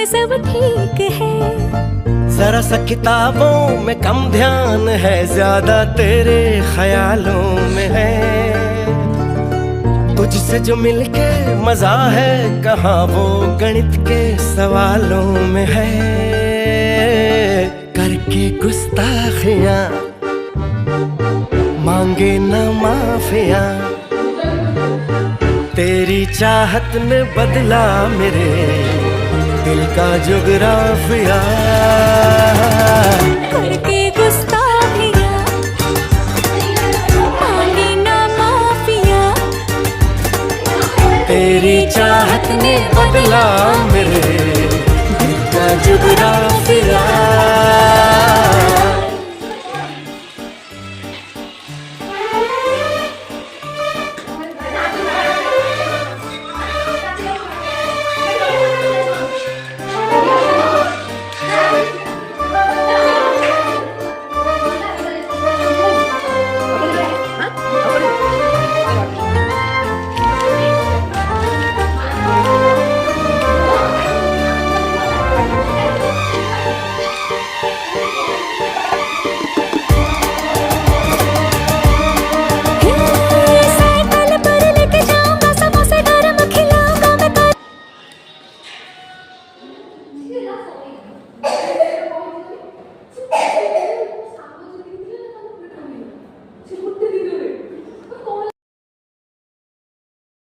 में सब ठीक है। जरा सा किताबों में कम ध्यान है, ज्यादा तेरे ख्यालों में है। तुझसे जो मिलके मजा है, कहाँ वो गणित के सवालों में है। करके गुस्ताखियां मांगे न माफिया, तेरी चाहत ने बदला मेरे दिल का जुगराफिया। करके गुस्ताखियां मांगी ना माफिया, तेरी चाहत ने बदला मेरे दिल का जुगराफिया। साइकिल पर लेके जाऊंगा, समोसे गरम खिलाऊंगा मैं।